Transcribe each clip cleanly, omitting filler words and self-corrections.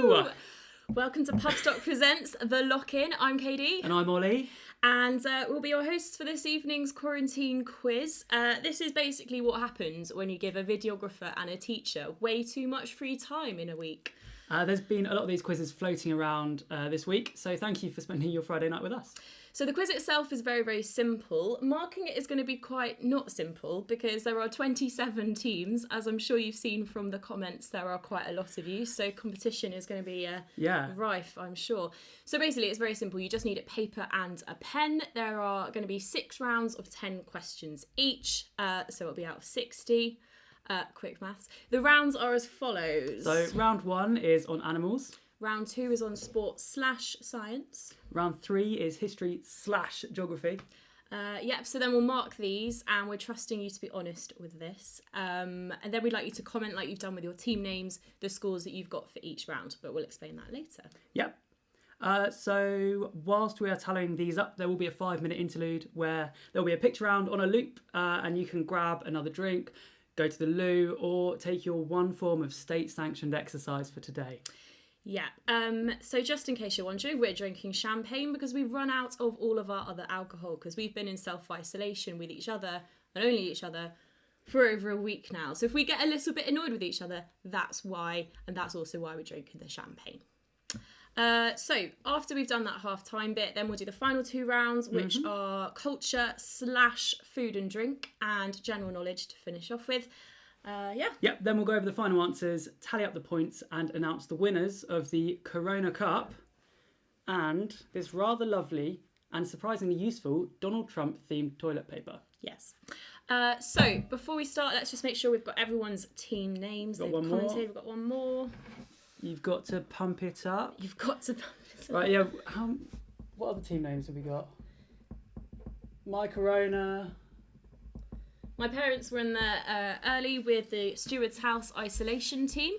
Woo! Welcome to Pubstock Presents The Lock-In. I'm Katie. And I'm Ollie. And we'll be your hosts for this evening's quarantine quiz. This is basically what happens when you give a videographer and a teacher way too much free time in a week. There's been a lot of these quizzes floating around this week, so thank you for spending your Friday night with us. So the quiz itself is very, very simple. Marking it is going to be quite not simple because there are 27 teams. As I'm sure you've seen from the comments, there are quite a lot of you. So competition is going to be rife, I'm sure. So basically, it's very simple. You just need a paper and a pen. There are going to be 6 rounds of 10 questions each. So it'll be out of 60. Quick maths. The rounds are as follows. So round 1 is on animals. Round 2 is on sport/science. Round 3 is history/geography. So then we'll mark these and we're trusting you to be honest with this. And then we'd like you to comment like you've done with your team names, the scores that you've got for each round, but we'll explain that later. Yep. So whilst we are tallying these up, there will be a 5-minute interlude where there'll be a picture round on a loop and you can grab another drink, go to the loo, or take your one form of state-sanctioned exercise for today. Yeah, so just in case you're wondering, we're drinking champagne because we've run out of all of our other alcohol because we've been in self-isolation with each other, and only each other, for over a week now. So if we get a little bit annoyed with each other, that's why, and that's also why we're drinking the champagne. So after we've done that half-time bit, then we'll do the final 2 rounds, which are culture/food and drink and general knowledge to finish off with. Yep, then we'll go over the final answers, tally up the points and announce the winners of the Corona Cup and this rather lovely and surprisingly useful Donald Trump themed toilet paper. Yes. So before we start, let's just make sure we've got everyone's team names. We've got one more. You've got to pump it up. Right, yeah. What other team names have we got? My Corona. My parents were in there early with the Steward's House isolation team.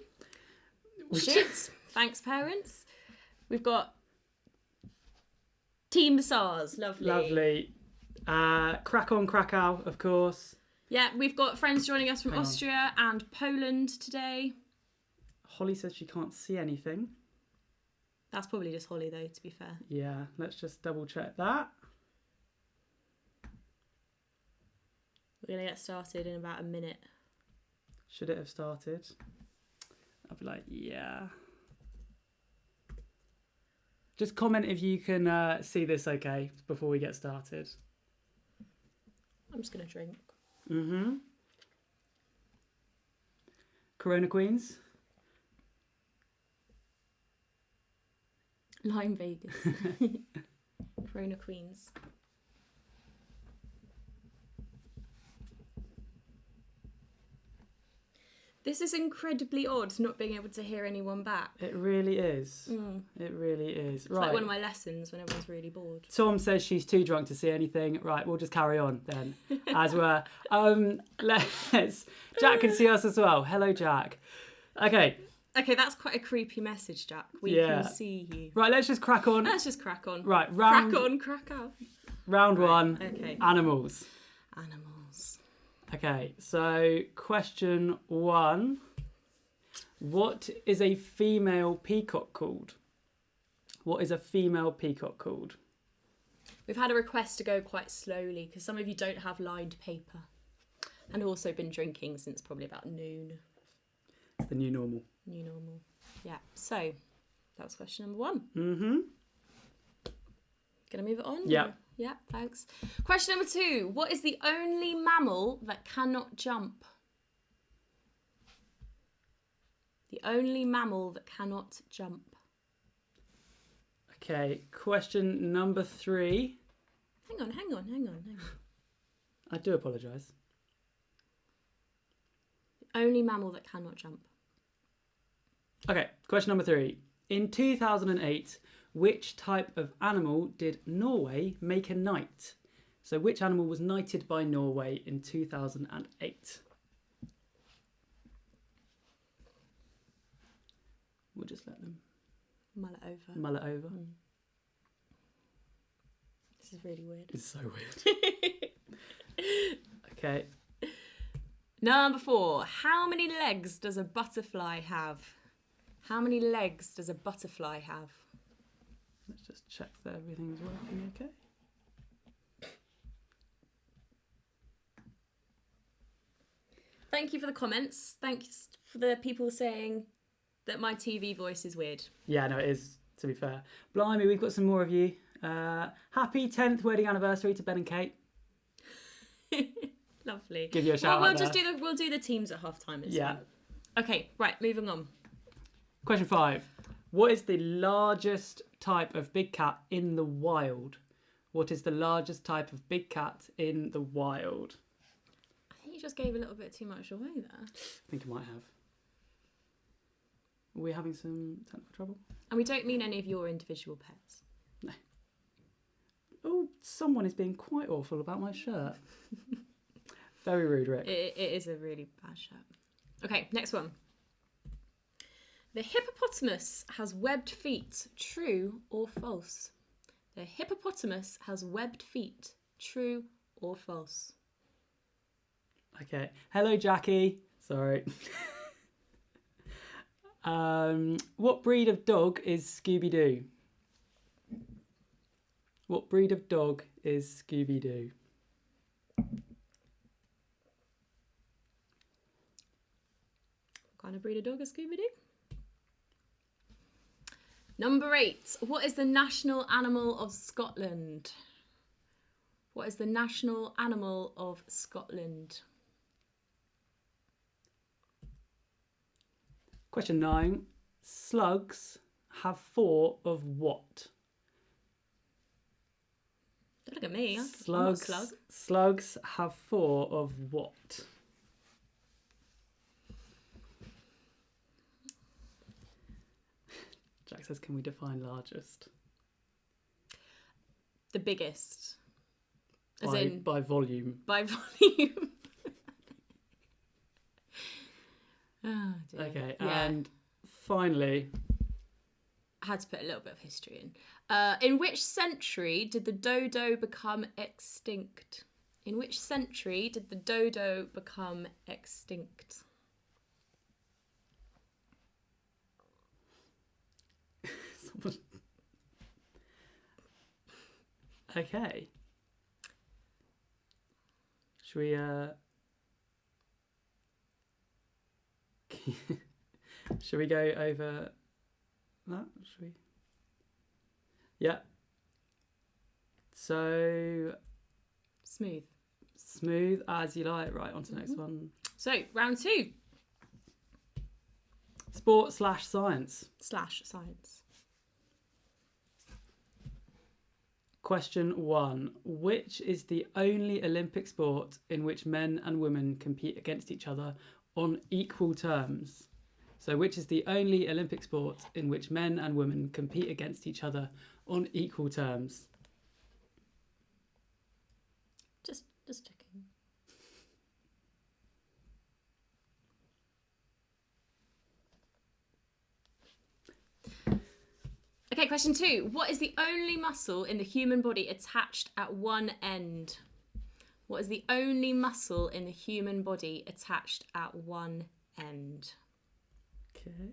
Shit. Thanks, parents. We've got Team SARS. Lovely. Crack on Krakow, of course. Yeah, we've got friends joining us from Austria and Poland today. Holly says she can't see anything. That's probably just Holly, though, to be fair. Yeah, let's just double check that. We're going to get started in about a minute. Should it have started? I'll be like, yeah. Just comment if you can see this okay before we get started. I'm just going to drink. Corona Queens. Lime Vegas. Corona Queens. This is incredibly odd, not being able to hear anyone back. It really is. It really is. It's like one of my lessons when everyone's really bored. Tom says she's too drunk to see anything. Right, we'll just carry on then, as we're. Jack can see us as well. Hello, Jack. Okay, that's quite a creepy message, Jack. We can see you. Right, let's just crack on. Right, crack out. Round 1. Okay. Animals. Animals. Okay, so question 1. What is a female peacock called? What is a female peacock called? We've had a request to go quite slowly because some of you don't have lined paper and also been drinking since probably about noon. It's the new normal. Yeah, so that was question number 1. Gonna move it on? Yeah. Yeah, thanks. Question number 2. What is the only mammal that cannot jump? The only mammal that cannot jump. Okay, question number 3. Hang on. I do apologise. The only mammal that cannot jump. Okay, question number 3. In 2008, which type of animal did Norway make a knight? So which animal was knighted by Norway in 2008? We'll just let them mull it over. This is really weird. It's so weird. Okay. Number 4. How many legs does a butterfly have? How many legs does a butterfly have? Let's just check that everything's working okay. Thank you for the comments. Thanks for the people saying that my TV voice is weird. Yeah, no, it is, to be fair. Blimey, we've got some more of you. Happy 10th wedding anniversary to Ben and Kate. Lovely. Give you a shout We'll out just there. we'll do the teams at half time. Yeah. Okay, right, moving on. Question 5. What is the largest type of big cat in the wild? What is the largest type of big cat in the wild? I think you just gave a little bit too much away there. I think I might have. Are we having some technical trouble? And we don't mean any of your individual pets. No. Oh, someone is being quite awful about my shirt. Very rude, Rick. It is a really bad shirt. Okay, next one. The hippopotamus has webbed feet. True or false? The hippopotamus has webbed feet. True or false? Okay. Hello, Jackie. Sorry. What breed of dog is Scooby-Doo? What breed of dog is Scooby-Doo? What kind of breed of dog is Scooby-Doo? Number 8. What is the national animal of Scotland? What is the national animal of Scotland? Question 9. Slugs have 4 of what? Don't look at me. I'm not a Slugs. slug. Slugs have 4 of what? Jack says, can we define largest? The biggest. As in By volume. by volume. Oh, dear. Okay, Yeah. and finally, I had to put a little bit of history in. In which century did the dodo become extinct? In which century did the dodo become extinct? okay. Should we should we go over that? Should we? Yeah. So smooth as you like. Right, on to the next one. So, round 2. Sport/science. /science. Question 1. Which is the only Olympic sport in which men and women compete against each other on equal terms? So, which is the only Olympic sport in which men and women compete against each other on equal terms? Just checking. Okay, question 2. What is the only muscle in the human body attached at one end? What is the only muscle in the human body attached at one end? Okay.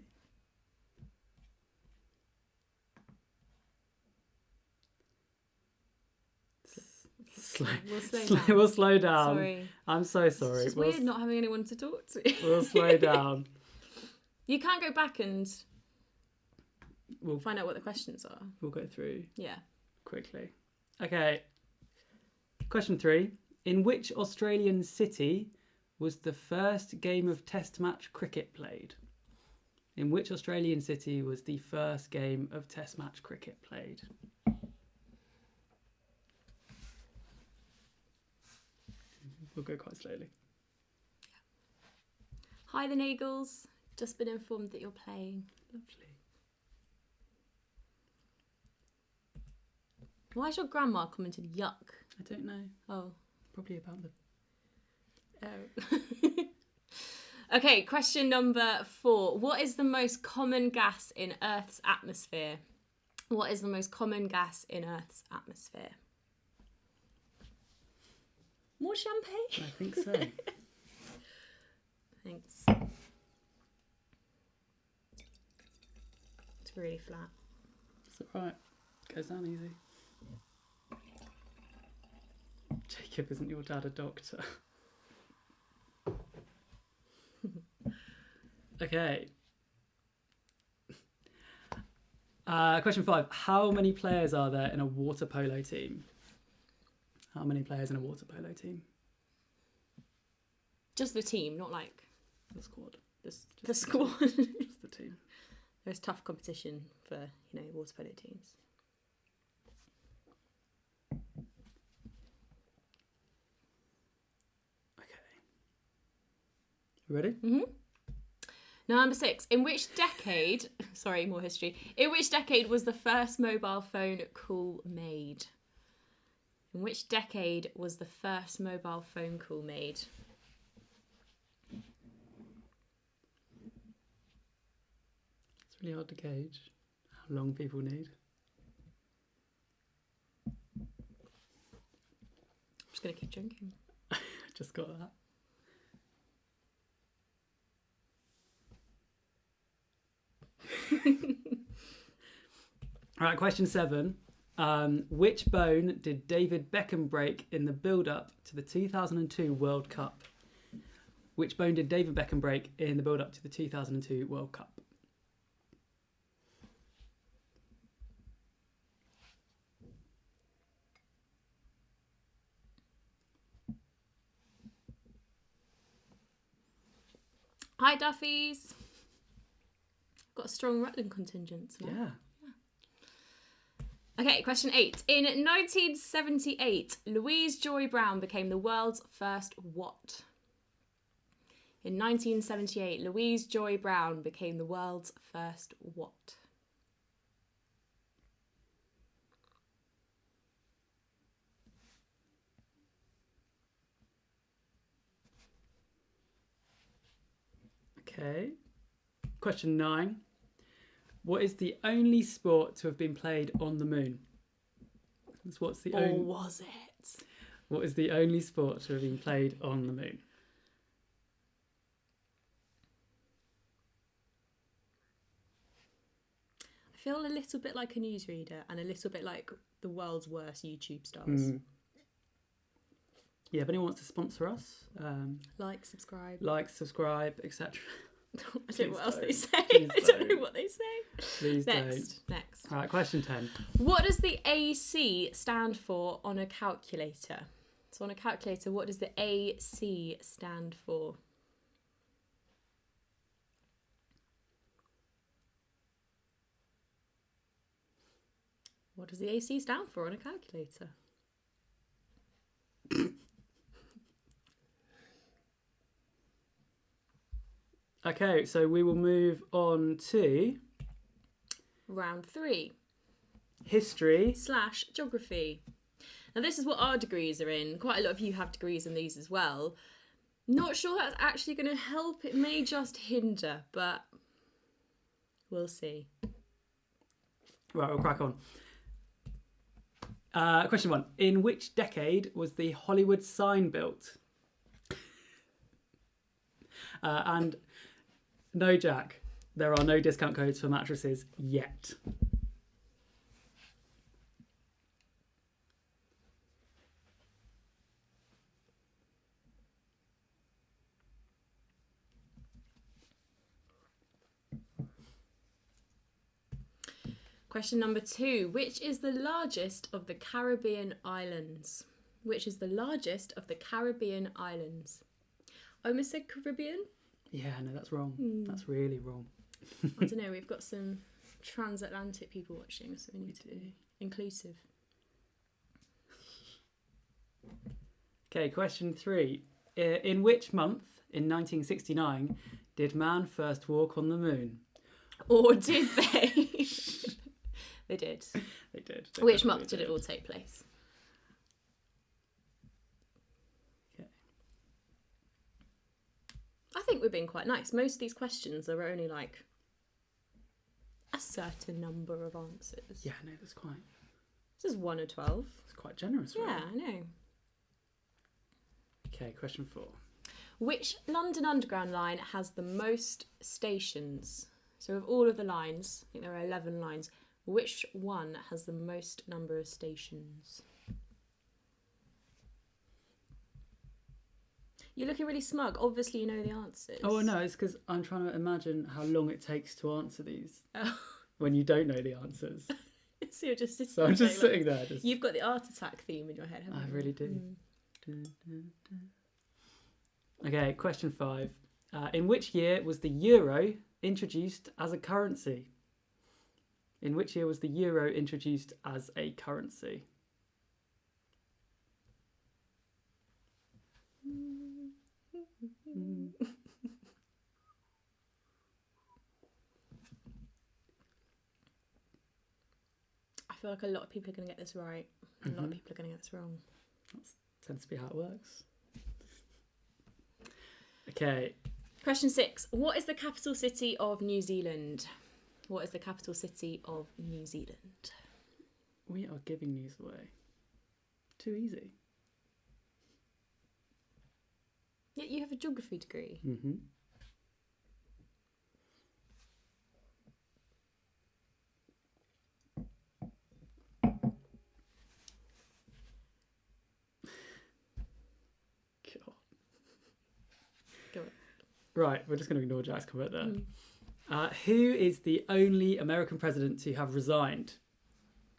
We'll slow down. Sorry. I'm so sorry. It's weird not having anyone to talk to. We'll slow down. You can go back and We'll find out what the questions are. We'll go through Yeah. quickly. Okay. Question 3. In which Australian city was the first game of Test match cricket played? In which Australian city was the first game of Test match cricket played? We'll go quite slowly. Hi, the Nagels. Just been informed that you're playing. Lovely. Why has your grandma commented yuck? I don't know. Oh. Probably about the... Oh. Okay, question number 4. What is the most common gas in Earth's atmosphere? What is the most common gas in Earth's atmosphere? More champagne? I think so. Thanks. It's really flat. It's alright. Goes down easy. Jacob, isn't your dad a doctor? Okay. Question 5. How many players are there in a water polo team? How many players in a water polo team? Just the team, not like The squad. the squad. Just the team. There's tough competition for, water polo teams. Okay. You ready? Mm-hmm. Now, number 6. In which decade... Sorry, more history. In which decade was the first mobile phone call made? In which decade was the first mobile phone call made? It's really hard to gauge how long people need. I'm just going to keep drinking. Just got that. All right, question 7. Which bone did David Beckham break in the build-up to the 2002 World Cup? Which bone did David Beckham break in the build-up to the 2002 World Cup? Hi, Duffies. Got a strong Rutland contingent tonight. Yeah. Okay, question 8. In 1978, Louise Joy Brown became the world's first what? In 1978, Louise Joy Brown became the world's first what? Okay. Question 9. What is the only sport to have been played on the moon? What's the Or was it? What is the only sport to have been played on the moon? I feel a little bit like a newsreader and a little bit like the world's worst YouTube stars. Mm. Yeah, if anyone wants to sponsor us, Like, subscribe. subscribe, etc. I don't know what else they say. Please I don't know don't. what they say. Please don't. Next. All right, question 10. What does the AC stand for on a calculator? So on a calculator, what does the AC stand for? What does the AC stand for on a calculator? Okay, so we will move on to Round 3. history. / geography. Now this is what our degrees are in. Quite a lot of you have degrees in these as well. Not sure that's actually going to help. It may just hinder, but we'll see. Right, we'll crack on. Question 1. In which decade was the Hollywood sign built? And no, Jack, there are no discount codes for mattresses yet. Question number 2. Which is the largest of the Caribbean islands? Which is the largest of the Caribbean islands? I almost said Caribbean. Yeah, no, that's wrong. That's really wrong. I don't know, we've got some transatlantic people watching, so we need to be inclusive. Okay, question 3. In which month in 1969 did man first walk on the moon? Or did they? They did. They did. Which month did it all take place? Okay. I think we're being quite nice. Most of these questions are only like a certain number of answers. Yeah, no, that's quite... This is 1 of 12. It's quite generous, really. Yeah, I know. Okay, question 4. Which London Underground line has the most stations? So of all of the lines, I think there are 11 lines, which one has the most number of stations? You're looking really smug. Obviously you know the answers. Oh, no, it's because I'm trying to imagine how long it takes to answer these Oh. when you don't know the answers. So you're just sitting So I'm just going sitting there. Just... You've got the Art Attack theme in your head, haven't I you? really do. Okay, question 5. In which year was the euro introduced as a currency? In which year was the euro introduced as a currency? I feel like a lot of people are going to get this right. A lot of people are going to get this wrong. That tends to be how it works. Okay. Question 6. What is the capital city of New Zealand? What is the capital city of New Zealand? We are giving these away. Too easy. Yeah, you have a geography degree. Mm-hmm. God. Go on. Right, we're just going to ignore Jack's comment there. Who is the only American president to have resigned?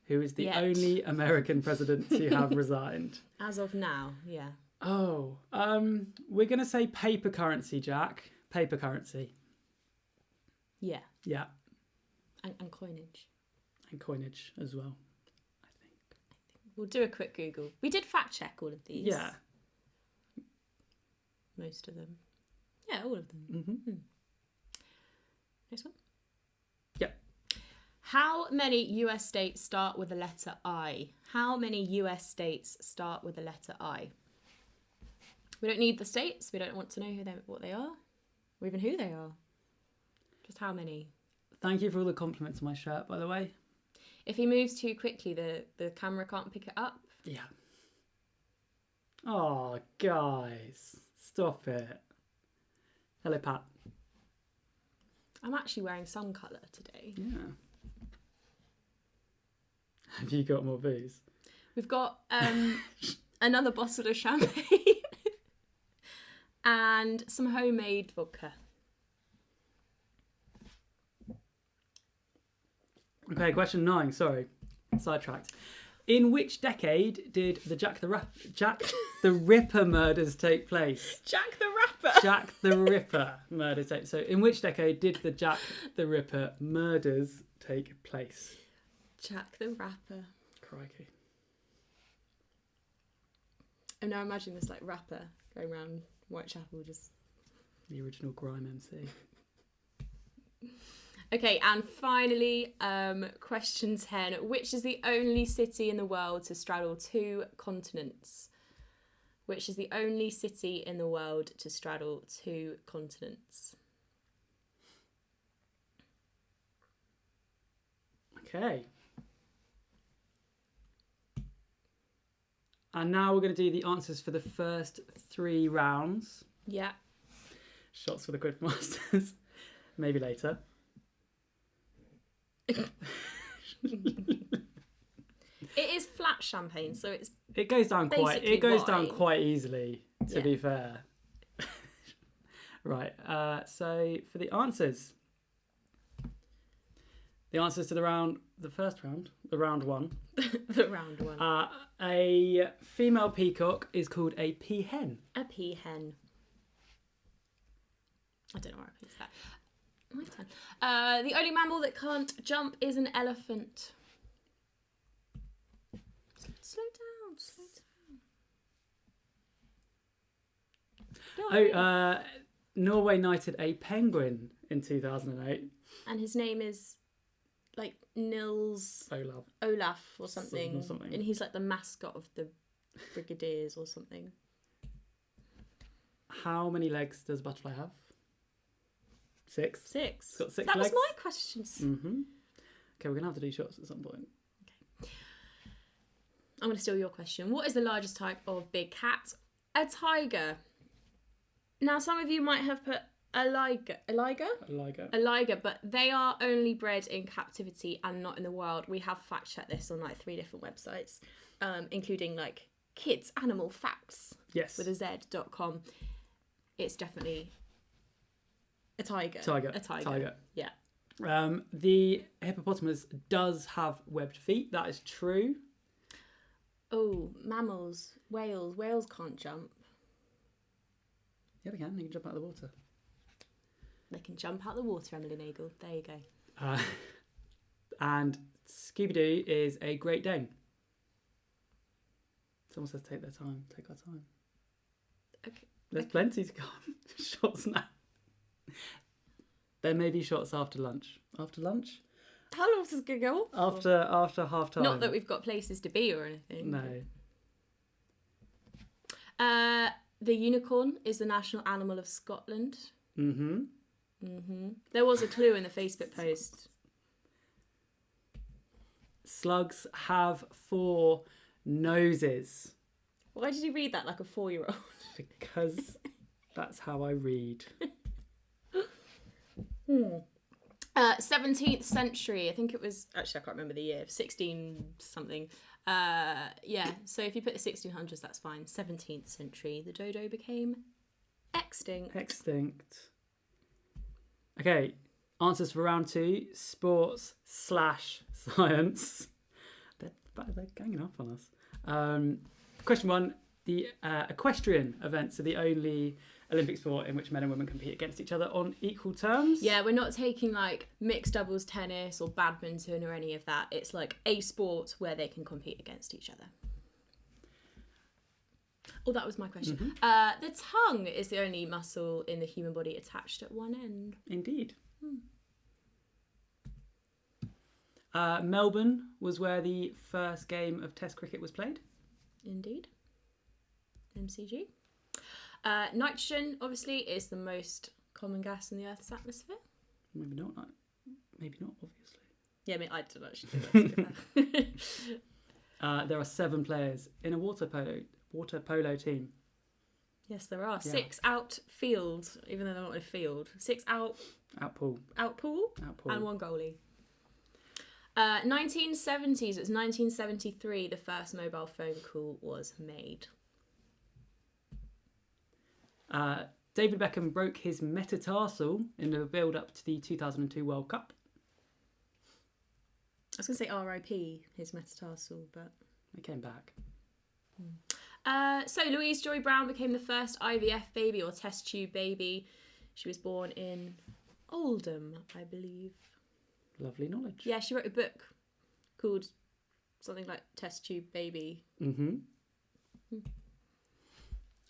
Who is the Yet. only American president to have resigned? As of now, yeah. Oh, we're going to say paper currency, Jack. Paper currency. Yeah. Yeah, And coinage. and coinage as well, I think. We'll do a quick Google. We did fact check all of these. Yeah. Most of them. Yeah, all of them. Mm-hmm. Next one. Yep. How many US states start with the letter I? How many US states start with the letter I? We don't need the states. We don't want to know what they are, or even who they are. Just how many. Thank you for all the compliments on my shirt, by the way. If he moves too quickly, the camera can't pick it up. Yeah. Oh, guys. Stop it. Hello, Pat. I'm actually wearing some colour today. Yeah. Have you got more booze? We've got another bottle of champagne and some homemade vodka. Okay, question 9. Sorry, sidetracked. In which decade did the Jack the Ripper murders take place? Jack the Rapper. Jack the Ripper murders take. So, in which decade did the Jack the Ripper murders take place? Jack the Rapper. Crikey. I'm now imagining this like rapper going around Whitechapel just. The original grime MC. Okay, and finally, question 10. Which is the only city in the world to straddle 2 continents? Which is the only city in the world to straddle 2 continents? Okay. And now we're going to do the answers for the first 3 rounds. Yeah. Shots for the Quizmasters. Maybe later. It is flat champagne, so it's It goes down basically down wine. quite easily, to Yeah. be fair. Right. So for the answers to the first round, the round 1. the round one. A female peacock is called a peahen. A peahen. I don't know where I placed that. My turn. The only mammal that can't jump is an elephant. Slow down. Norway knighted a penguin in 2008. And his name is like Nils Olaf or something. And he's like the mascot of the Brigadiers or something. How many legs does a butterfly have? 6. 6. It's got 6 that legs. was my questions. Mm-hmm. Okay, we're going to have to do shots at some point. I'm going to steal your question. What is the largest type of big cat? A tiger. Now, some of you might have put a liger. A liger, but they are only bred in captivity and not in the wild. We have fact checked this on like 3 different websites, including like Kids Animal Facts Yes. with a Z.com. It's definitely a tiger. A tiger. Yeah. The hippopotamus does have webbed feet. That is true. Oh, mammals, whales. Whales can't jump. Yeah, they can. They can jump out of the water. They can jump out the water, Emily Nagel. There you go. And Scooby-Doo is a Great Dane. Someone says take their time. Take our time. Okay. There's plenty to come. Shots now. There may be shots after lunch. After lunch? How long is this going to go on for? After half time. Not that we've got places to be or anything. No. The unicorn is the national animal of Scotland. Mm-hmm. Mm-hmm. There was a clue in the Facebook post. Slugs have 4 noses. Why did you read that like a 4-year-old? Because that's how I read. 17th century, I think it was, actually I can't remember the year, 16 something. Yeah, so if you put the 1600s, that's fine. 17th century, the dodo became extinct. Okay, answers for round 2, sports/science. They're ganging up on us. Question 1, the equestrian events are the only Olympic sport in which men and women compete against each other on equal terms. Yeah, we're not taking like mixed doubles tennis or badminton or any of that. It's like a sport where they can compete against each other. Oh, that was my question. Mm-hmm. The tongue is the only muscle in the human body attached at one end. Indeed. Melbourne was where the first game of Test cricket was played. Indeed. MCG. Nitrogen, obviously, is the most common gas in the Earth's atmosphere. Maybe not, obviously. Yeah, I mean, I don't actually do that. There are 7 players in a water polo team. Yes, there are. Yeah. 6 outfield, even though they're not in a field. 6 Outpool. And 1 goalie. 1970s, it was 1973, the first mobile phone call was made. David Beckham broke his metatarsal in the build-up to the 2002 World Cup. I was going to say R.I.P. his metatarsal, but... It came back. So Louise Joy Brown became the first IVF baby or test tube baby. She was born in Oldham, I believe. Lovely knowledge. Yeah, she wrote a book called something like Test Tube Baby. Mm-hmm.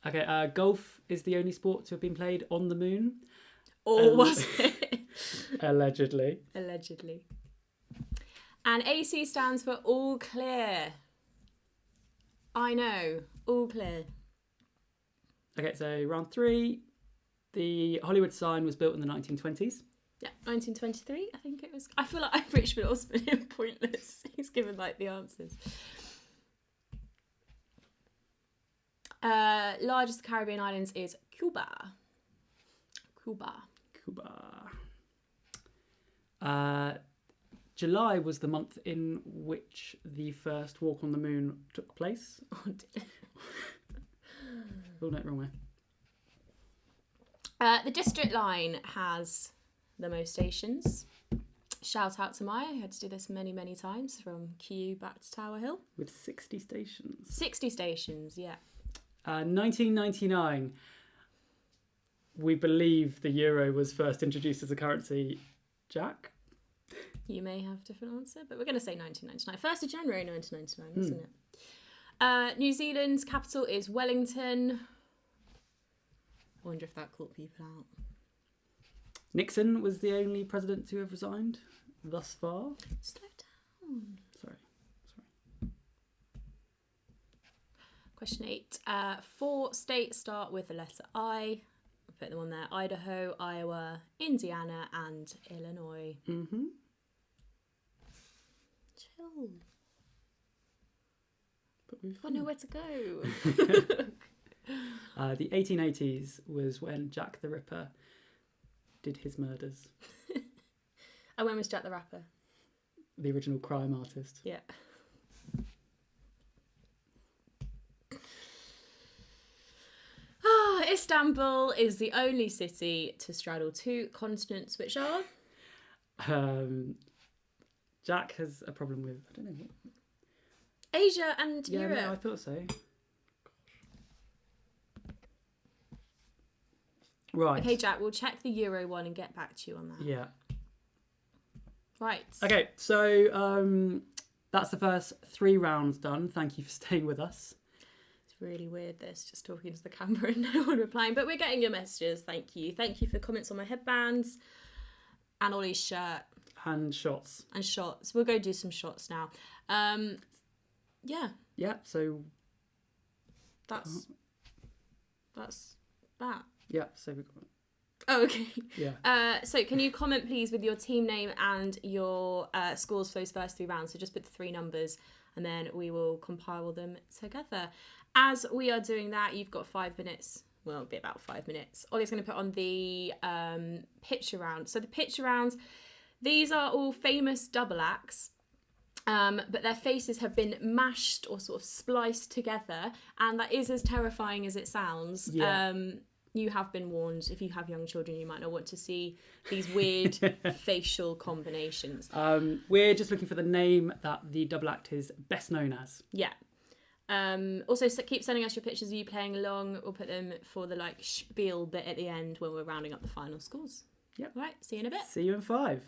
Okay, golf is the only sport to have been played on the moon. Or was it? Allegedly. Allegedly. And AC stands for all clear. I know, all clear. Okay, so round 3. The Hollywood sign was built in the 1920s. Yeah, 1923, I think it was. I feel like I've Richmond Osman in pointless. He's given like the answers. Largest Caribbean islands is Cuba. July was the month in which the first walk on the moon took place. Oh dear. Oh, no, wrong way. The District Line has the most stations. Shout out to Maya, who had to do this many, many times from Kew back to Tower Hill. With 60 stations. 60 stations, yeah. 1999, we believe the euro was first introduced as a currency. Jack? You may have a different answer, but we're going to say 1999. 1st of January 1999, isn't it? New Zealand's capital is Wellington. I wonder if that caught people out. Nixon was the only president to have resigned thus far. Slow down. Sorry. Question 8. 4 states start with the letter I. I'll put them on there. Idaho, Iowa, Indiana, and Illinois. Mm-hmm. Chill. But we've got nowhere to go. The 1880s was when Jack the Ripper did his murders. And when was Jack the Rapper? The original crime artist. Yeah. Istanbul is the only city to straddle two continents, which are? Jack has a problem with, I don't know what. Asia and Yeah, Europe. no, I thought so. Right. Okay, Jack, we'll check the Euro one and get back to you on that. Yeah. Right. Okay, so that's the first 3 rounds done. Thank you for staying with us. It's really weird, this, just talking to the camera and no one replying. But we're getting your messages. Thank you. Thank you for the comments on my headbands and Ollie's shirt. And shots. And shots. We'll go do some shots now. Yeah. Yeah, so... That's that. Yeah, so we've got... Oh, okay. Yeah. So can you comment, please, with your team name and your scores for those first 3 rounds? So just put the 3 numbers and then we will compile them together. As we are doing that, you've got 5 minutes. Well, it'll be about 5 minutes. Ollie's going to put on the picture round. So the picture rounds, these are all famous double acts. But their faces have been mashed or sort of spliced together. And that is as terrifying as it sounds. Yeah. You have been warned. If you have young children, you might not want to see these weird facial combinations. We're just looking for the name that the double act is best known as. Yeah. Also, keep sending us your pictures of you playing along. We'll put them for the spiel bit at the end when we're rounding up the final scores. Yep. All right. See you in a bit. See you in 5.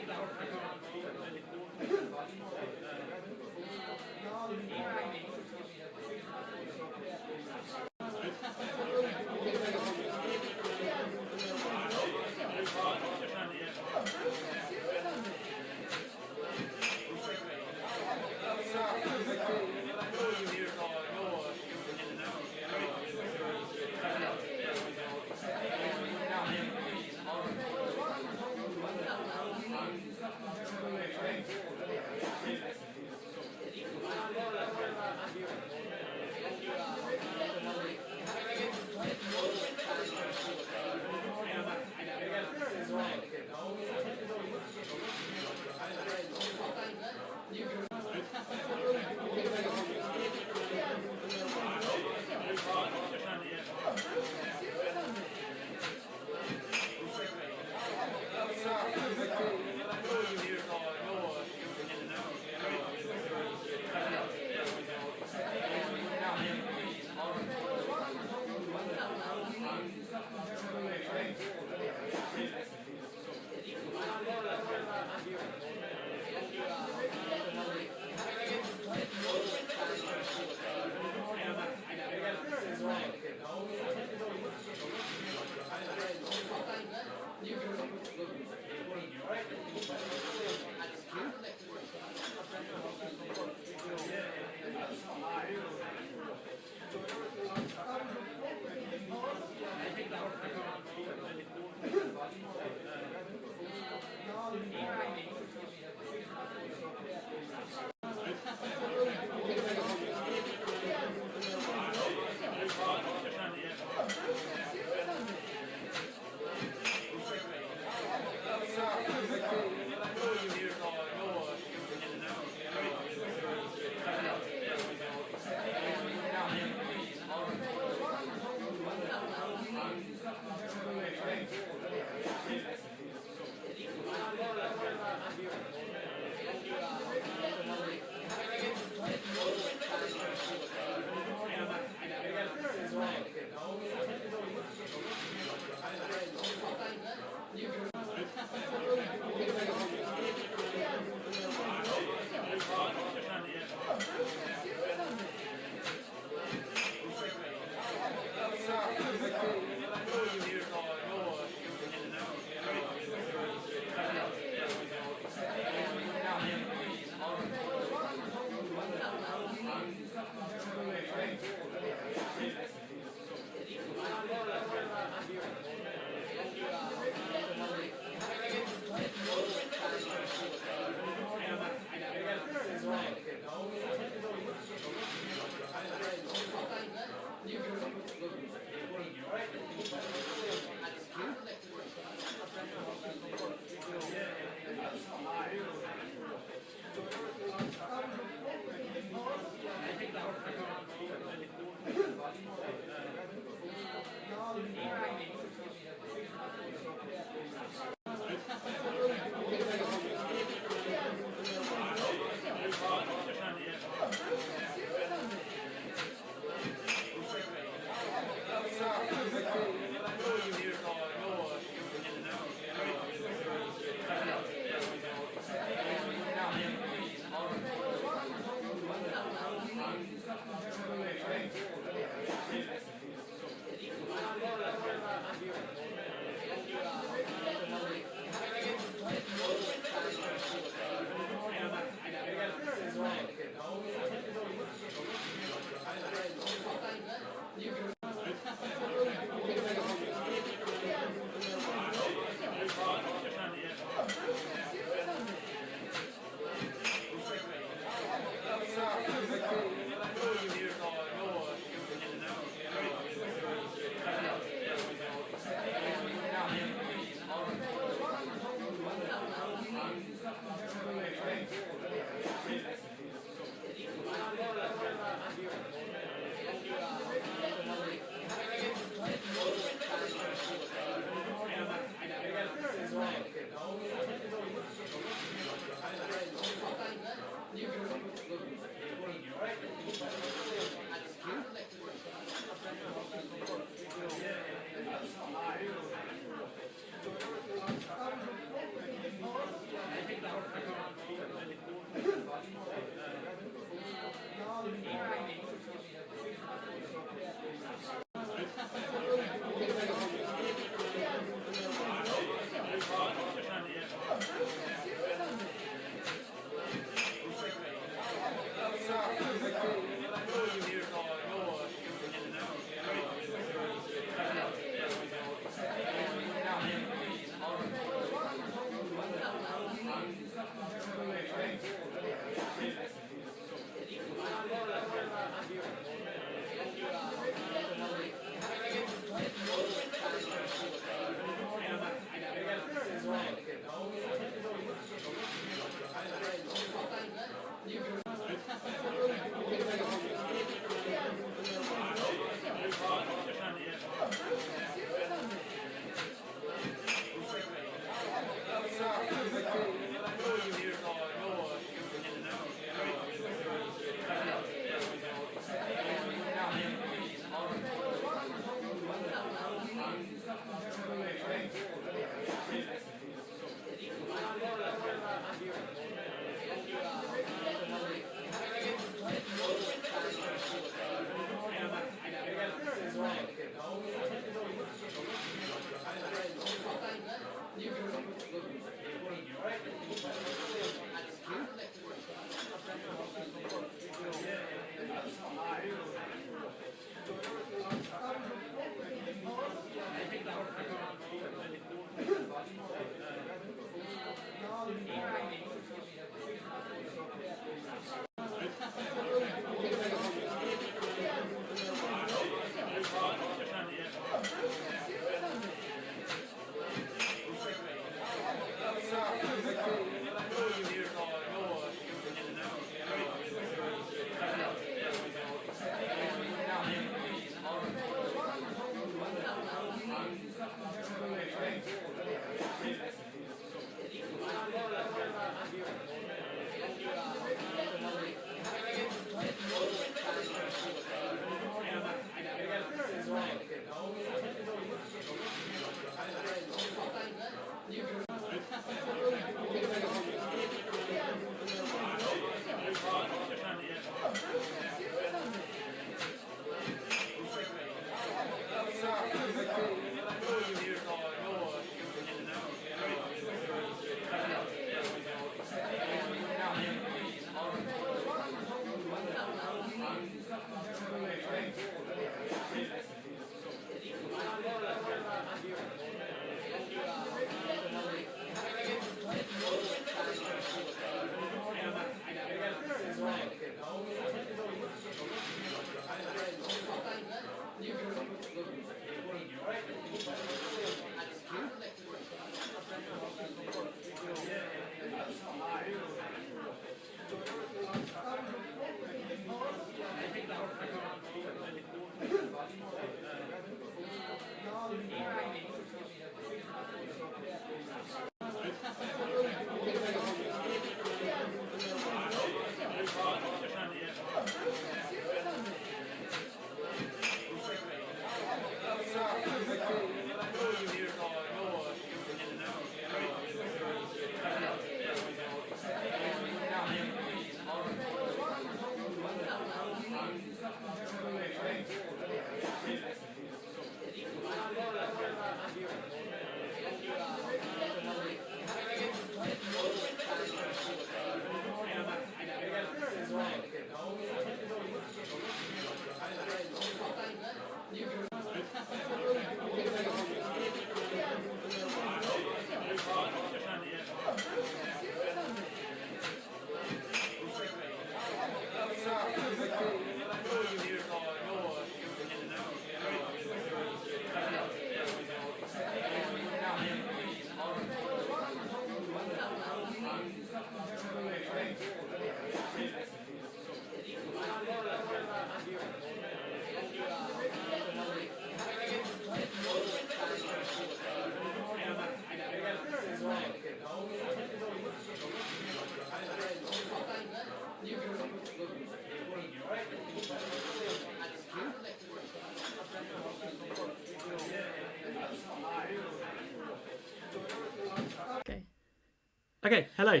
Okay, hello.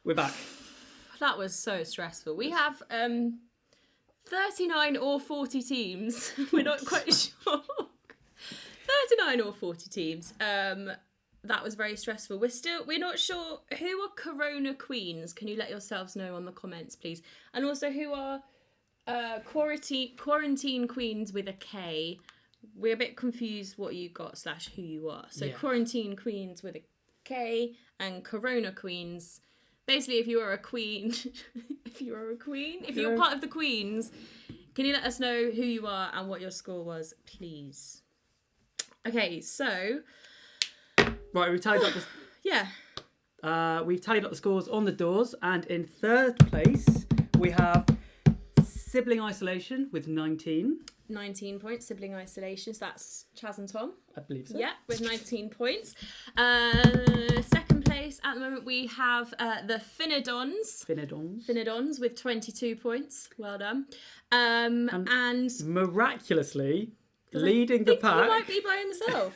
We're back. That was so stressful. We have 39 or 40 teams. We're not quite sure. 39 or 40 teams. That was very stressful. We're not sure who are Corona Queens. Can you let yourselves know on the comments, please? And also who are quarantine Queens with a K. We're a bit confused what you got / who you are. So Quarantine Queens with a K and Corona Queens. Basically, if you are a queen, if you're part of the Queens, can you let us know who you are and what your score was, please? Okay, so right, we've tied up this. Yeah. We've tallied up the scores on the doors, and in third place we have Sibling Isolation with 19. 19 points, Sibling Isolation. So that's Chaz and Tom. I believe so. Yeah, with 19 points. Second place at the moment we have the Finidons with 22 points. Well done. And miraculously, leading the pack. He might be by himself.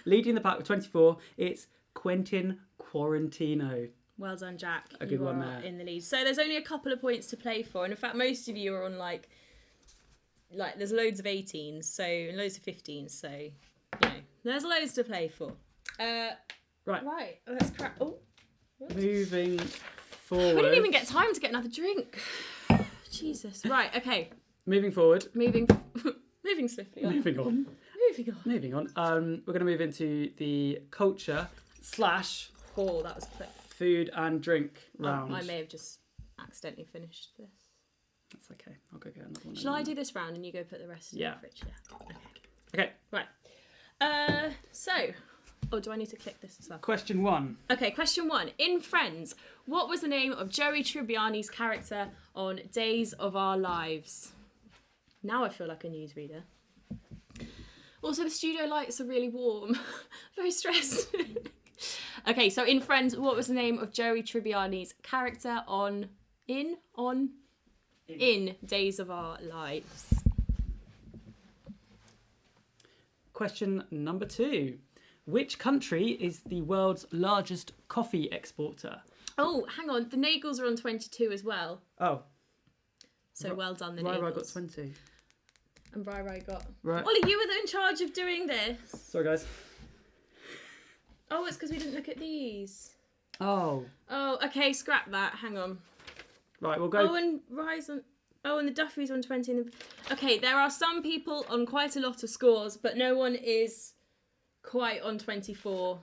Leading the pack with 24, it's Quentin Quarantino. Well done, Jack. A good one are there. in the lead. So there's only a couple of points to play for, and in fact, most of you are on like there's loads of 18s, so and loads of 15s, so there's loads to play for. Right. Let's crack. Oh, moving forward. We didn't even get time to get another drink. Jesus. Right. Okay. Moving forward. Moving swiftly on. Moving on. We're going to move into the culture / Oh, that was quick. Food and drink round. I may have just accidentally finished this. That's okay. I'll go get another one. Shall I do this round and you go put the rest in the fridge? Yeah. Okay. Right. Do I need to click this as well? Question 1. Okay, question 1. In Friends, what was the name of Joey Tribbiani's character on Days of Our Lives? Now I feel like a newsreader. Also, the studio lights are really warm. Very stressed. Okay, so in Friends, what was the name of Joey Tribbiani's character in Days of Our Lives? Question number 2. Which country is the world's largest coffee exporter? Oh, hang on. The Nagels are on 22 as well. Oh. So well done, the Nagels. Rai got 20. And Rai got... Right. Ollie, you were in charge of doing this. Sorry, guys. Oh, it's because we didn't look at these. Oh, okay, scrap that. Hang on. right, we'll go. Oh, and Rai's on... Oh, and the Duffy's on 20. Okay, there are some people on quite a lot of scores, but no one is quite on 24.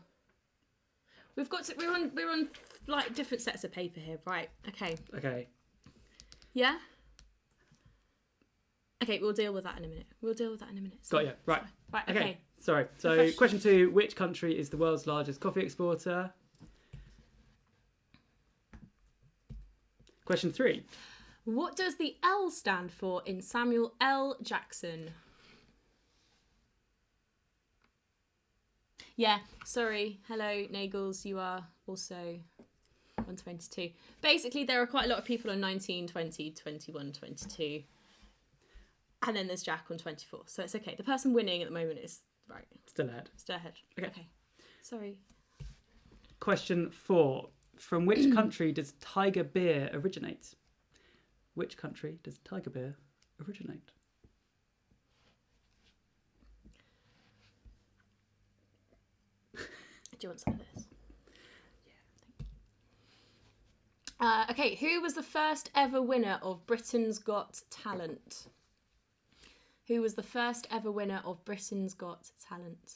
We're on like different sets of paper here, right? Okay. Yeah? Okay, we'll deal with that in a minute. Got you. Right. Right, okay. Sorry. So, question 2. Which country is the world's largest coffee exporter? Question 3. What does the L stand for in Samuel L. Jackson? Yeah, sorry. Hello, Nagels. You are also on 22. Basically, there are quite a lot of people on 19, 20, 21, 22. And then there's Jack on 24. So it's okay. The person winning at the moment is... Right. Still ahead. Okay. Sorry. Question 4. From which country does Tiger beer originate? Which country does Tiger beer originate? Do you want some of this? Yeah. Okay, who was the first ever winner of Britain's Got Talent? Who was the first ever winner of Britain's Got Talent?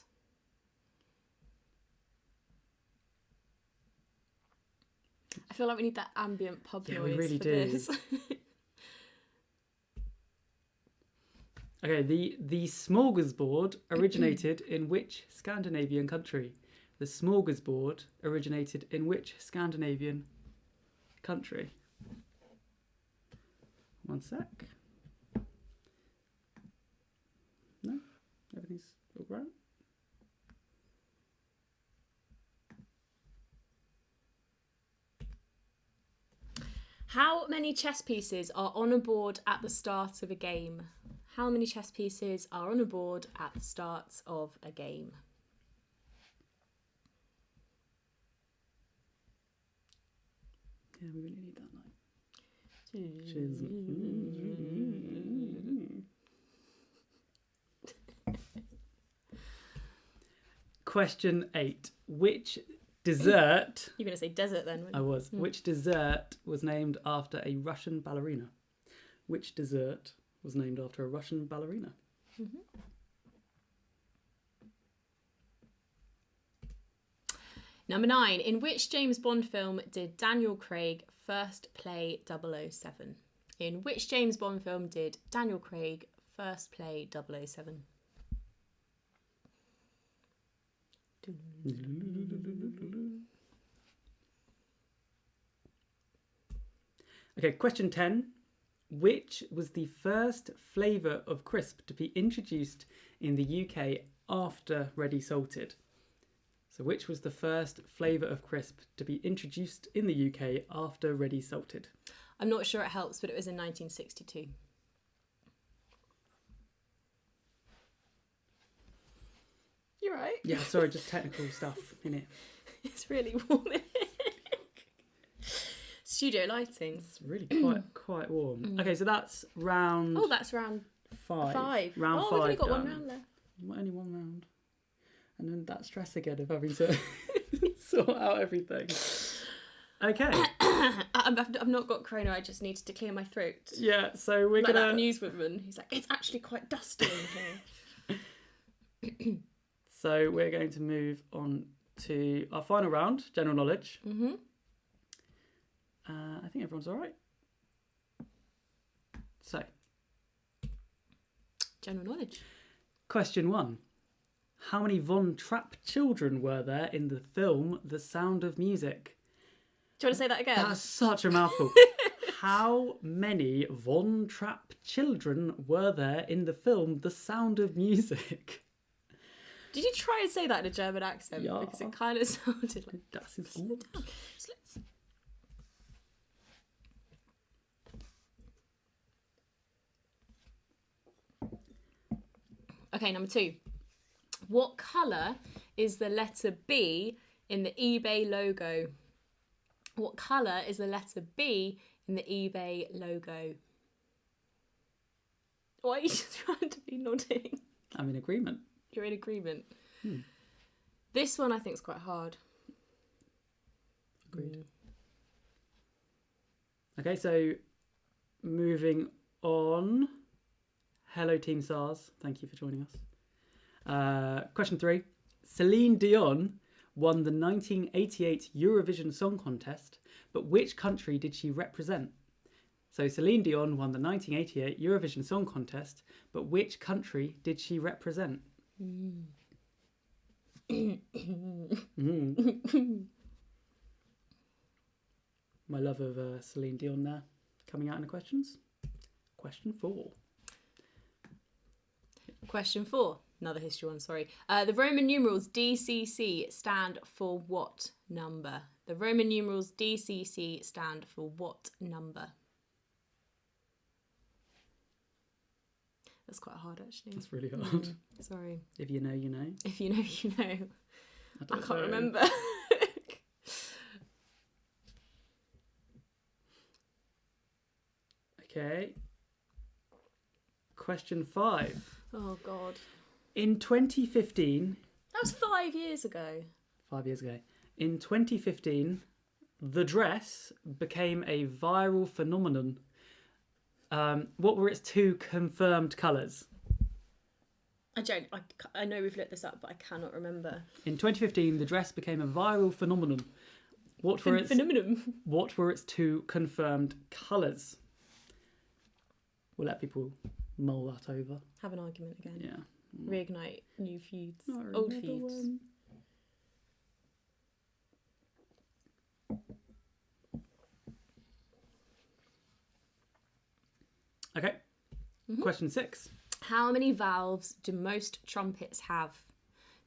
I feel like we need that ambient pub noise. We really for do. This. Okay, the smorgasbord originated in which Scandinavian country? The smorgasbord originated in which Scandinavian country? One sec. No? Everything's all right? How many chess pieces are on a board at the start of a game? How many chess pieces are on a board at the start of a game? Yeah, we really need that light. Question 8. Which dessert... You're going to say desert then, weren't you? I was. Which dessert was named after a Russian ballerina? Which dessert was named after a Russian ballerina? Mm-hmm. Number 9. In which James Bond film did Daniel Craig first play 007? In which James Bond film did Daniel Craig first play 007? Okay, question 10. Which was the first flavour of crisp to be introduced in the UK after Ready Salted? So which was the first flavour of crisp to be introduced in the UK after Ready Salted? I'm not sure it helps, but it was in 1962. You're right. Yeah, sorry, just technical stuff in it. It's really warming. Studio lighting. It's really quite warm. Okay, so that's round Oh, that's round 5. 5. Round 5 we've only got done. one round left. Only one round. And then that stress again of having to sort out everything. Okay. I've not got corona, I just needed to clear my throat. Yeah, so we're Like gonna. that newswoman who's like, it's actually quite dusty in here. So we're going to move on to our final round, general knowledge. Mm-hmm. I think everyone's all right. So, General knowledge. question 1. How many Von Trapp children were there in the film The Sound of Music? Do you want to say that again? That's such a mouthful. How many Von Trapp children were there in the film The Sound of Music? Did you try and say that in a German accent? Yeah. Because it kind of sounded like... Das ist Slow gut. down. Okay, number 2. What colour is the letter B in the eBay logo? What colour is the letter B in the eBay logo? Why are you just randomly nodding? I'm in agreement. You're in agreement. This one I think is quite hard. Agreed. Okay, so moving on. Hello, Team SARS. Thank you for joining us. Question 3. Celine Dion won the 1988 Eurovision Song Contest, but which country did she represent? So Celine Dion won the 1988 Eurovision Song Contest, but which country did she represent? My love of Celine Dion there coming out in the questions. Question 4. Question 4. Another history one, sorry. The Roman numerals DCC stand for what number? The Roman numerals DCC stand for what number? That's quite hard, actually. That's really hard. Sorry. If you know, you know. If you know, you know. I don't can't know. remember. Okay. Question 5. Oh, God. In 2015, That was 5 years ago. 5 years ago, in 2015, the dress became a viral phenomenon. What were its 2 confirmed colours? I know we've looked this up, but I cannot remember. In 2015, the dress became a viral phenomenon. What were its Phenomenon. What were its 2 confirmed colours? We'll let people mull that over. Have an argument again. Yeah. Reignite new feuds. No, Old another feuds. one. Okay. Question 6. How many valves do most trumpets have?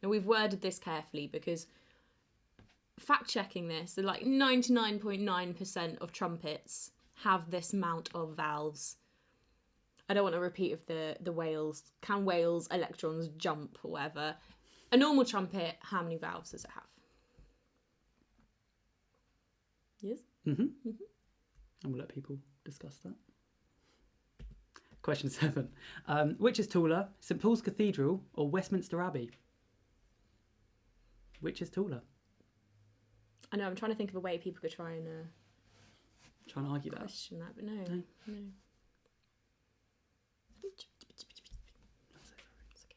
Now, we've worded this carefully because fact checking this, so like 99.9% of trumpets have this amount of valves. I don't want a repeat of the whales. Can whales electrons jump or whatever? A normal trumpet, how many valves does it have? Yes? And we'll let people discuss that. Question 7. Which is taller, St Paul's Cathedral or Westminster Abbey? Which is taller? I know, I'm trying to think of a way people could try and Trying to argue that. question that, but no. No. It's okay.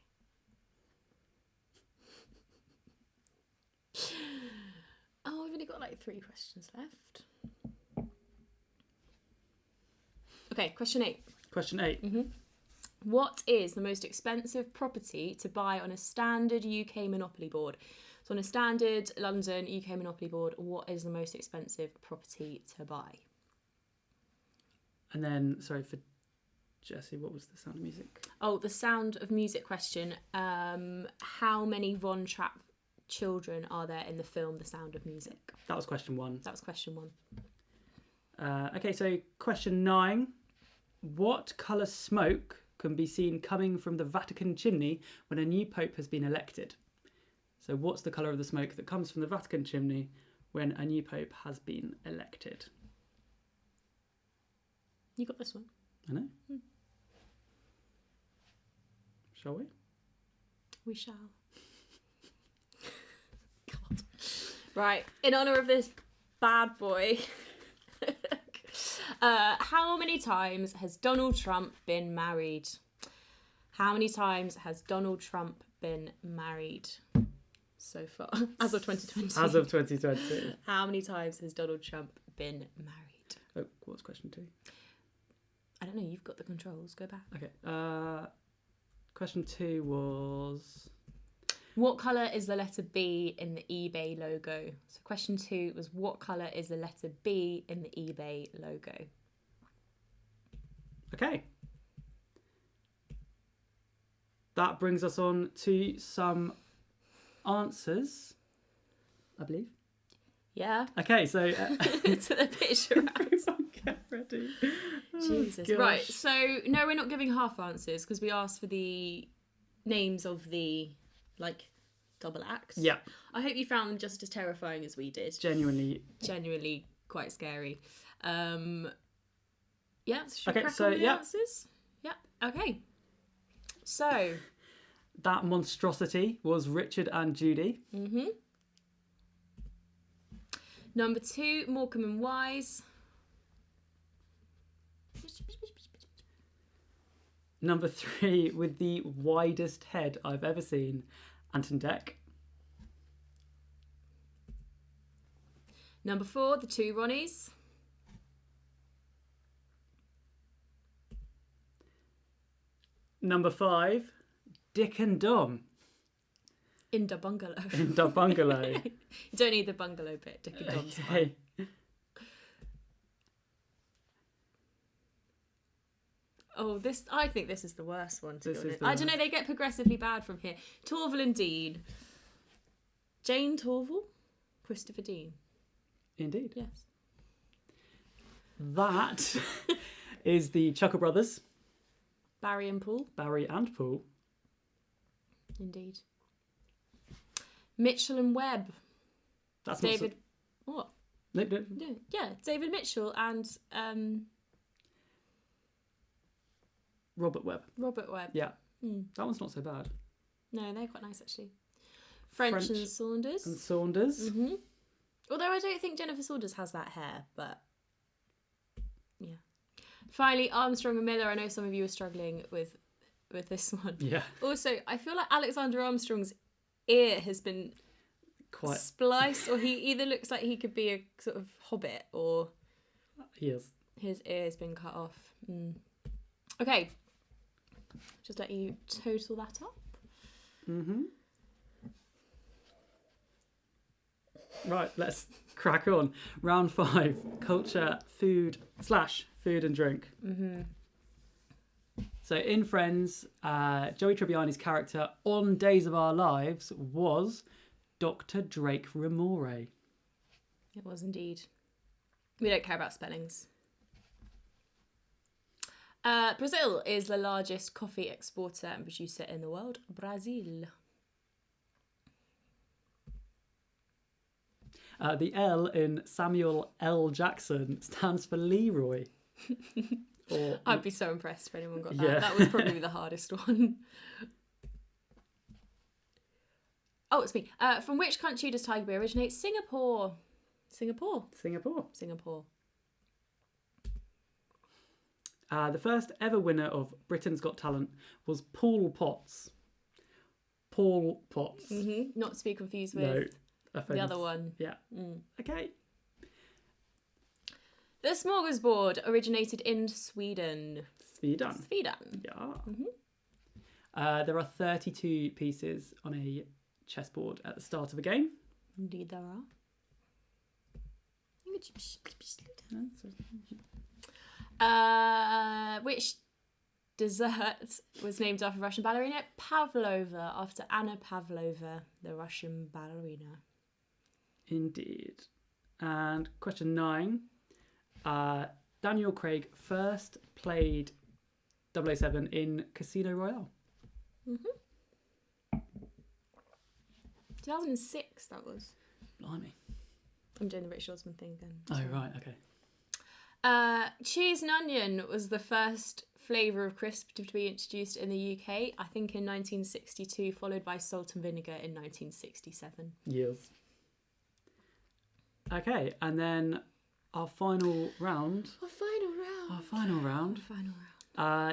Oh, I've only got like 3 questions left. Okay, question 8. Question 8. What is the most expensive property to buy on a standard UK Monopoly board? So on a standard London UK Monopoly board, what is the most expensive property to buy? And then, sorry, for Jessie, what was the Sound of Music? Oh, the Sound of Music question. How many Von Trapp children are there in the film The Sound of Music? That was question 1. That was question 1. Okay, so question 9. What colour smoke can be seen coming from the Vatican chimney when a new pope has been elected? So what's the colour of the smoke that comes from the Vatican chimney when a new pope has been elected? You got this one. I know. Shall we? We shall. God. Right, in honour of this bad boy, how many times has Donald Trump been married? How many times has Donald Trump been married so far? As of 2020. As of 2020. How many times has Donald Trump been married? Oh, what's question 2? I don't know, you've got the controls. Go back. Okay. Question 2 was... What colour is the letter B in the eBay logo? So question 2 was, what colour is the letter B in the eBay logo? Okay. That brings us on to some answers, I believe. Yeah. Okay, so... To the picture round. Get ready. Jesus. Gosh. Right, so no, we're not giving half answers because we asked for the names of the, like, double acts. Yeah. I hope you found them just as terrifying as we did. Genuinely. Quite scary. Yeah, should we Okay, crack so, on with the yeah. answers? Yeah, okay. So... That monstrosity was Richard and Judy. Mm-hmm. Number 2, Morecambe and Wise. Number 3, with the widest head I've ever seen, Anton Deck. Number 4, The Two Ronnies. Number 5, Dick and Dom In the bungalow. in the bungalow. You don't need the bungalow bit. Dick and Dom's fine. Okay. Oh, I think this is the worst one, to This be is honest. the I don't know, worst. they get progressively bad from here. Torval and Dean. Jane Torval? Christopher Dean. Indeed. Yes. That is the Chuckle Brothers, Barry and Paul. Barry and Paul. Indeed. Mitchell and Webb. That's David... What? Not so... Yeah, David Mitchell and Robert Webb. Robert Webb. Yeah. That one's not so bad. No, they're quite nice, actually. French and Saunders. And Saunders. Mm-hmm. Although I don't think Jennifer Saunders has that hair, but yeah. Finally, Armstrong and Miller. I know some of you are struggling with this one. Yeah. Also, I feel like Alexander Armstrong's ear has been Quite. spliced, or he either looks like he could be a sort of hobbit, or He is. his ear has been cut off. Okay. Just let you total that up. Mm-hmm. Right, let's crack on. Round 5, culture, food and drink. Mm-hmm. So in Friends, Joey Tribbiani's character on Days of Our Lives was Dr. Drake Ramore. It was indeed. We don't care about spellings. Brazil is the largest coffee exporter and producer in the world. Brazil. The L in Samuel L. Jackson stands for Leroy. Or, I'd be so impressed if anyone got that. Yeah. That was probably the hardest one. Oh, it's me. From which country does Tiger Beer originate? Singapore. Singapore. The first ever winner of Britain's Got Talent was Paul Potts. Mm-hmm. Not to be confused with the other one. Yeah. Okay. The smorgasbord originated in Sweden. Sweden. Yeah. Mm-hmm. There are 32 pieces on a chessboard at the start of a game. Indeed there are. Which dessert was named after Russian ballerina? Pavlova, after Anna Pavlova, the Russian ballerina. Indeed. And question 9. Daniel Craig first played 007 in Casino Royale. 2006, that was. Blimey. I'm doing the Richard Osman thing again. Oh, right, okay. Cheese and onion was the first flavour of crisp to be introduced in the UK, I think in 1962, followed by salt and vinegar in 1967. Yes. Okay, and then our final round.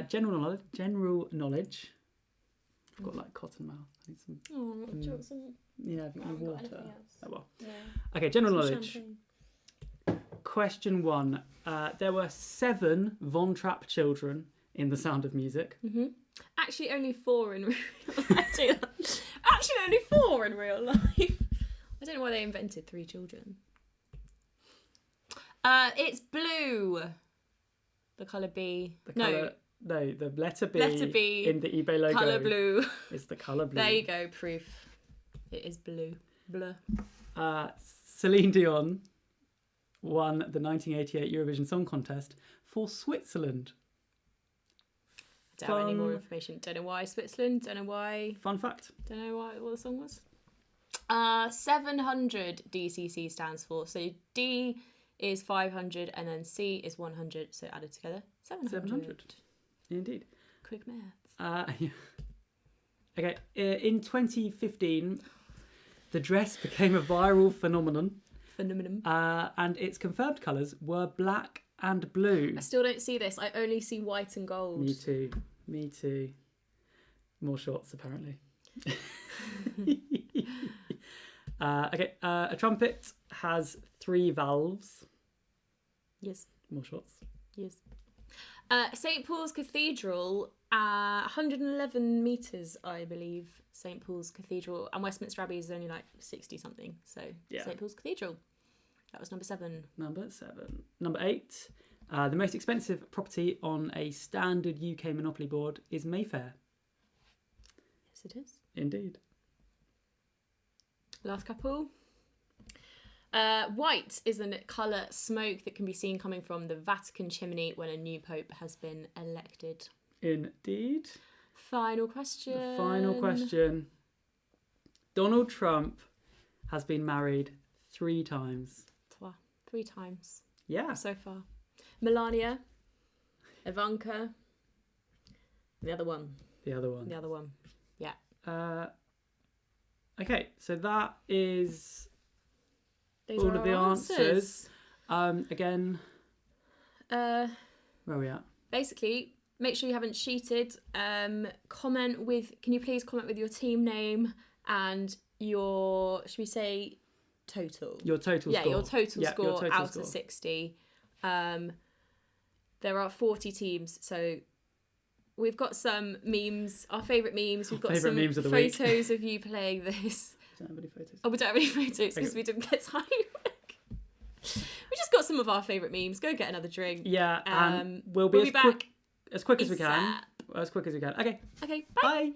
General knowledge. I've got like cotton mouth. I need some. Oh, do you want some? Yeah, I've got Got water. anything else? Oh well. Yeah. Okay, general Some knowledge. champagne. Question 1. There were 7 Von Trapp children in The Sound of Music. Actually, only 4 in real life. Actually, only 4 in real life. I don't know why they invented 3 children. It's blue. The colour B. The letter B, Letter B in the eBay logo. Colour blue. It's the colour blue. There you go, proof. It is blue. Bleu. Celine Dion won the 1988 Eurovision Song Contest for Switzerland. Don't have any more information. Don't know why Switzerland. Don't know why. Fun fact. Don't know what the song was. 700 DCC stands for. So D is 500 and then C is 100. So added together, 700. Indeed. Quick maths. Yeah. Okay. In 2015, the dress became a viral phenomenon. And its confirmed colours were black and blue. I still don't see this. I only see white and gold. Me too. More shots, apparently. Okay. A trumpet has 3 valves. Yes. More shots. Yes. St. Paul's Cathedral, 111 metres, I believe. St. Paul's Cathedral. And Westminster Abbey is only like 60 something. So Yeah. St. Paul's Cathedral. That was number 7. Number 8. The most expensive property on a standard UK Monopoly board is Mayfair. Yes, it is. Indeed. Last couple. White is the colour smoke that can be seen coming from the Vatican chimney when a new pope has been elected. Indeed. Final question. The final question. Donald Trump has been married 3 times. 3 times. Yeah. So far. Melania, Ivanka, the other one. The other one. Yeah. Okay, so that is Those all are of the our answers. Again, where are we at? Basically, make sure you haven't cheated. Can you please comment with your team name and your, should we say, total? Your total score. Yeah, your total score your total out score. of 60. There are 40 teams, so we've got some memes, our favourite memes. We've got some memes of the photos of you playing this. Don't have any photos. Oh, we don't have any photos because we didn't get time. We just got some of our favourite memes. Go get another drink. Yeah, and we'll be back as quick as we can. ASAP. As quick as we can. Okay. Okay, bye. Bye.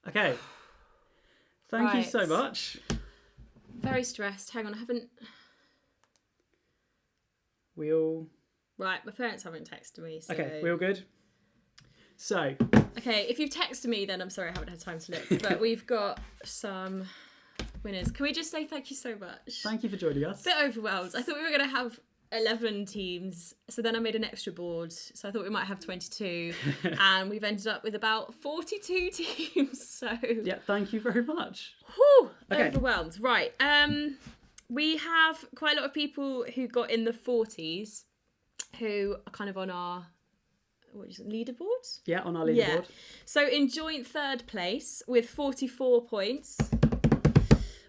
Okay. Thank you Right. so much. Very stressed. Hang on, I haven't. We all... Right, my parents haven't texted me. So... Okay, we all good? So... Okay, if you've texted me, then I'm sorry I haven't had time to look. But we've got some winners. Can we just say thank you so much? Thank you for joining us. Bit overwhelmed. I thought we were going to have 11 teams, so then I made an extra board, so I thought we might have 22, and we've ended up with about 42 teams. So Yeah, thank you very much. whew, Okay. overwhelmed. Right. We have quite a lot of people who got in the 40s who are kind of on our leaderboard. Yeah, on our leaderboard. So in joint third place with 44 points,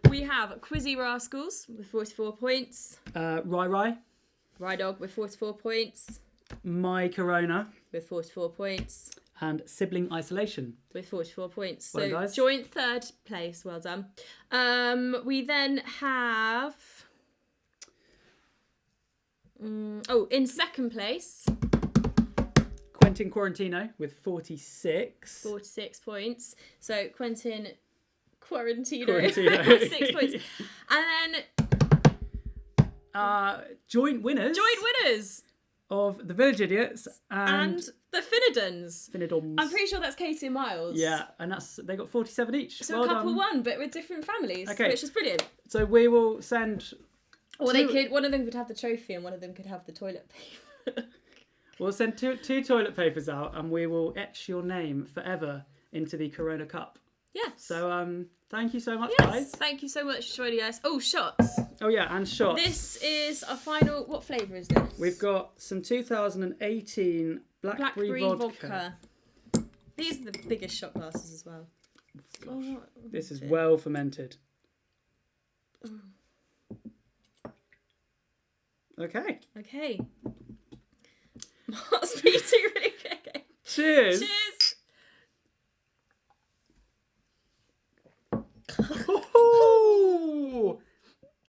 we have Quizzy Rascals with 44 points. Rai, Rydog with 44 points. My Corona, With 44 points. and Sibling Isolation. With 44 points. Well So done, guys. joint third place. Well done. We then have... in second place, Quentin Quarantino with 46. 46 points. So Quentin Quarantino. Quarantino. 6 points. And then Joint winners joint winners. of the Village Idiots And and, the Finnedoms. Finnedoms. I'm pretty sure that's Katie and Miles. Yeah, and they got 47 each. So Well a couple done. won, but with different families, Okay. which is brilliant. So we will send... Or two- one of them could have the trophy and one of them could have the toilet paper. We'll send two toilet papers out and we will etch your name forever into the Corona Cup. Yes. So thank you so much, yes. guys. Thank you so much for joining us. Oh, shots. Oh yeah, and shots. This is our final. What flavour is this? We've got some 2018 Blackberry vodka. These are the biggest shot glasses as well. Oh, This is dear. well fermented. Okay. Okay. Must be too really quick. Cheers. Cheers.